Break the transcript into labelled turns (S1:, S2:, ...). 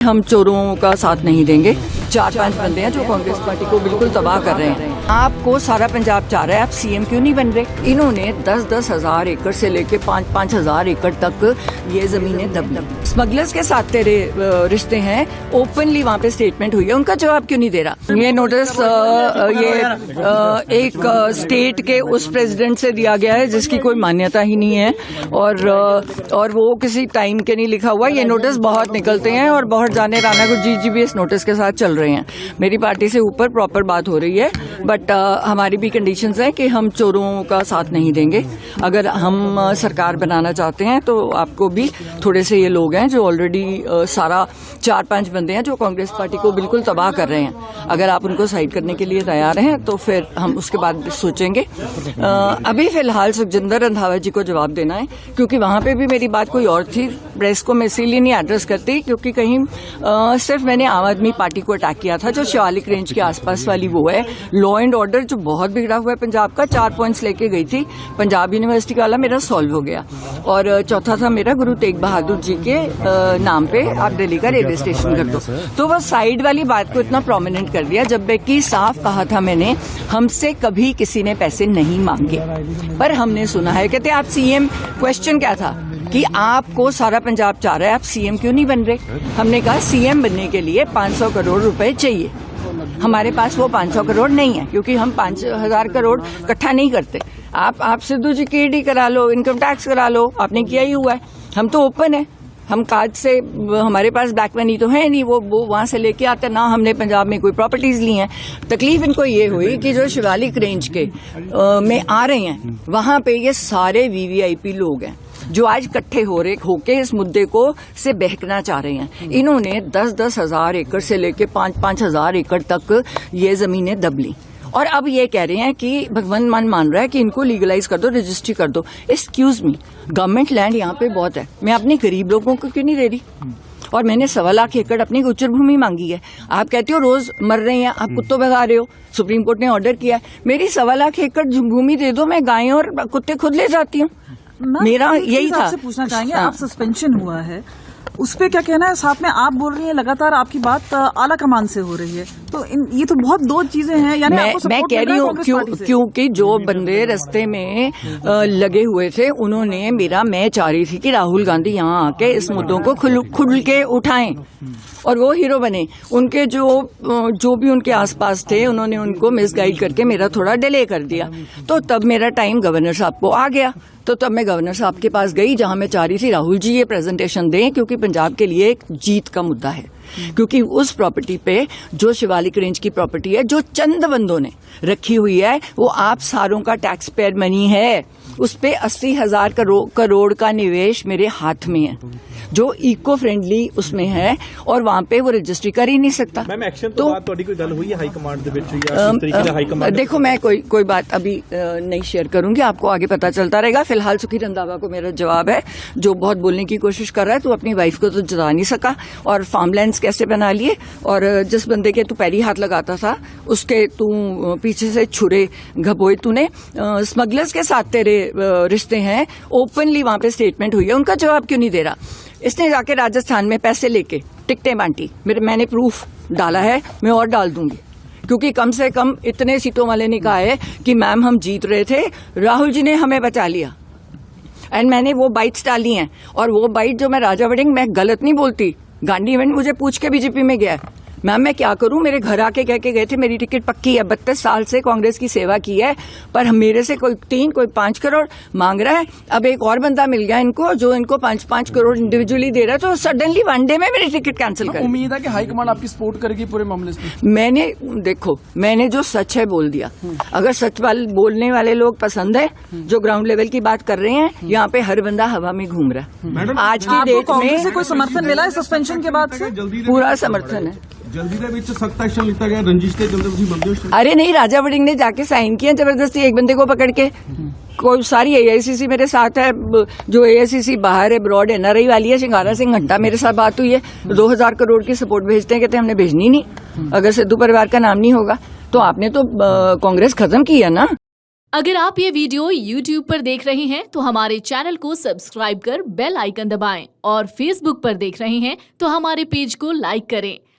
S1: हम चोरों का साथ नहीं देंगे। 4-5 बंदे हैं जो कांग्रेस पार्टी को बिल्कुल तबाह कर रहे हैं। आपको सारा पंजाब चाह रहा है, आप सीएम क्यों नहीं बन रहे? इन्होंने 10-10 हजार एकड़ से लेके 5-5 हजार एकड़ तक ये जमीनें दब ली। स्मगलर्स के साथ तेरे रिश्ते हैं, ओपनली वहाँ पे स्टेटमेंट हुई है, उनका जवाब क्यों नहीं दे रहा? ये नोटिस एक स्टेट के उस प्रेसिडेंट से दिया गया है जिसकी कोई मान्यता ही नहीं है और वो किसी टाइम के नहीं लिखा हुआ। ये नोटिस बहुत निकलते हैं और बहुत जाने राणा गुरजीत जी भी इस नोटिस के साथ चल रहे हैं। मेरी पार्टी से ऊपर प्रॉपर बात हो रही है, बट हमारी भी कंडीशंस हैं कि हम चोरों का साथ नहीं देंगे। अगर हम सरकार बनाना चाहते हैं तो आपको भी थोड़े से ये लोग हैं जो ऑलरेडी सारा 4-5 बंदे हैं जो कांग्रेस पार्टी को बिल्कुल तबाह कर रहे हैं। अगर आप उनको साइड करने के लिए तैयार हैं तो फिर हम उसके बाद सोचेंगे। अभी फिलहाल सुखजिंदर रंधावा जी को जवाब देना है, क्योंकि वहां पे भी मेरी बात कोई और थी। प्रेस को मैं इसीलिए नहीं एड्रेस करती क्योंकि कहीं सिर्फ मैंने आम आदमी पार्टी को अटैक किया था, जो शिवालिक रेंज के आसपास वाली वो है। लॉ एंड ऑर्डर जो बहुत बिगड़ा हुआ है पंजाब का, 4 पॉइंट्स लेके गई थी। पंजाब यूनिवर्सिटी का वाला मेरा सॉल्व हो गया। और चौथा था मेरा गुरु तेग बहादुर जी के नाम पे आप दिल्ली का रेलवे स्टेशन कर दो। तो वो साइड वाली बात को इतना प्रोमिनेंट कर दिया, जबकि साफ कहा था मैंने, हमसे कभी किसी ने पैसे नहीं मांगे। पर हमने सुना है, कहते आप सीएम, क्वेश्चन क्या था कि आपको सारा पंजाब चाह रहा है, आप सीएम क्यों नहीं बन रहे? हमने कहा सीएम बनने के लिए 500 करोड़ रुपए चाहिए। हमारे पास वो 500 करोड़ नहीं है, क्योंकि हम 5,000 करोड़ इकट्ठा नहीं करते। आप सिद्धू जी की ईडी करा लो, इनकम टैक्स करा लो, आपने किया ही हुआ है। हम तो ओपन है, हम काज से, हमारे पास बैक मनी तो है नहीं, वो वहां से लेके आते ना। हमने पंजाब में कोई प्रॉपर्टीज ली हैं। तकलीफ इनको ये हुई कि जो शिवालिक रेंज के में आ रहे हैं, वहां पे ये सारे वीवीआईपी लोग हैं जो आज इकट्ठे होके इस मुद्दे को से बहकना चाह रहे हैं। इन्होंने 10-10 हजार एकड़ से लेके 5-5 हजार एकड़ तक ये जमीनें दब ली और अब ये कह रहे हैं कि भगवान मान रहा है कि इनको लीगलाइज कर दो, रजिस्ट्री कर दो। एक्सक्यूज मी, गवर्नमेंट लैंड यहाँ पे बहुत है, मैं अपने गरीब लोगों को क्यों नहीं दे रही? और मैंने 1.25 लाख एकड़ अपनी गुज्जर भूमि मांगी है। आप कहते हो रोज मर रहे हैं, आप कुत्तों भगा रहे हो। सुप्रीम कोर्ट ने ऑर्डर किया है, मेरी 1.25 लाख एकड़ भूमि दे दो, मैं गायें और कुत्ते खुद ले जाती हूँ। मेरा यही था।
S2: आपसे पूछना चाहेंगे, आप सस्पेंशन हुआ है, उस पे क्या कहना है? साथ में आप बोल रही हैं लगातार आपकी बात आला कमान से हो रही है, तो ये तो बहुत दो चीजें हैं। यानी
S1: मैं कह रही हूँ क्योंकि जो बंदे रास्ते में लगे हुए थे, उन्होंने मैं चाह रही थी कि राहुल गांधी यहाँ आके इस मुद्दों को खुल के उठाएं और वो हीरो बने। उनके जो भी उनके आसपास थे, उन्होंने उनको मिसगाइड करके मेरा थोड़ा डिले कर दिया। तो तब मेरा टाइम गवर्नर साहब को आ गया, तो तब मैं गवर्नर साहब के पास गई, जहां मैं चाह रही थी राहुल जी ये प्रेजेंटेशन दें, क्योंकि पंजाब के लिए एक जीत का मुद्दा है। क्योंकि उस प्रॉपर्टी पे, जो शिवालिक रेंज की प्रॉपर्टी है, जो चंद बंदों ने रखी हुई है, वो आप सारों का टैक्स पेयर मनी है। उस पे 80,000 करोड़ का निवेश मेरे हाथ में है, जो इको फ्रेंडली उसमें है, और वहां पे वो रजिस्ट्री कर ही नहीं सकता।
S3: मैम, एक्शन तो बात थोड़ी कोई गल हुई है हाई कमांड दे विच या इस तरीके से हाई कमांड?
S1: देखो, मैं कोई बात अभी नहीं शेयर करूंगी, आपको आगे पता चलता रहेगा। फिलहाल सुखी रंधावा को मेरा जवाब है, जो बहुत बोलने की कोशिश कर रहा है, तू अपनी वाइफ को तो जता नहीं सका, और फार्मलैंड्स कैसे बना लिए, और जिस बंदे के तू पैरी हाथ लगाता था उसके तू पीछे से छुरे घबोए तूने। स्मगलर्स के साथ तेरे रिश्ते हैं, ओपनली वहां पे स्टेटमेंट हुई है, उनका जवाब क्यों नहीं दे रहा? इसने जाके राजस्थान में पैसे लेके टिकटें बांटी, मैंने प्रूफ डाला है, मैं और डाल दूंगी, क्योंकि कम से कम इतने सीटों वाले ने कहा है कि मैम हम जीत रहे थे, राहुल जी ने हमें बचा लिया। एंड मैंने वो बाइट्स डाली हैं, और वो बाइट जो मैं राजा वड़िंग, मैं गलत नहीं बोलती, गांधी इवेंट मुझे पूछ के बीजेपी में गया है। मैम मैं क्या करूं, मेरे घर आके कह के गए थे मेरी टिकट पक्की है, 32 साल से कांग्रेस की सेवा की है, पर मेरे से कोई 3 कोई 5 करोड़ मांग रहा है। अब एक और बंदा मिल गया इनको, जो इनको 5-5 करोड़ इंडिविजुअली दे रहा है, तो सडनली वन डे में मेरी टिकट कैंसिल कर।
S4: उम्मीद है कि हाईकमान आपकी सपोर्ट करेगी पूरे मामले में?
S1: मैंने जो सच है बोल दिया। अगर सच बोलने वाले लोग पसंद है, जो ग्राउंड लेवल की बात कर रहे हैं, यहाँ पे हर बंदा हवा में घूम रहा है। आज की डेट में
S2: कोई समर्थन मिला है सस्पेंशन के बाद से?
S1: पूरा समर्थन है।
S3: जल्दी ਦੇ ਵਿੱਚ सख्त एक्शन लिया गया, रंजिश के चलते ਤੁਸੀਂ ਬੰਦੇ ਹੋ?
S1: अरे नहीं, राजा वड़िंग ने जाके साइन किया जबरदस्ती एक बंदे को पकड़ के। कोई सारी एआईसीसी मेरे साथ है, जो एआईसीसी बाहर है, ब्रॉड एनआरआई वाली है, शिंगारा सिंह घंटा मेरे साथ बात हुई है। 2,000 करोड़ की सपोर्ट भेजते हैं, कहते हैं हमने भेजनी नहीं। अगर सिद्धू परिवार का नाम नहीं होगा तो आपने तो कांग्रेस खत्म की है ना।
S5: अगर आप ये वीडियो YouTube पर देख रहे हैं तो हमारे चैनल को सब्सक्राइब कर बेल आइकन दबाएं और Facebook पर देख रहे हैं तो हमारे पेज को लाइक करें।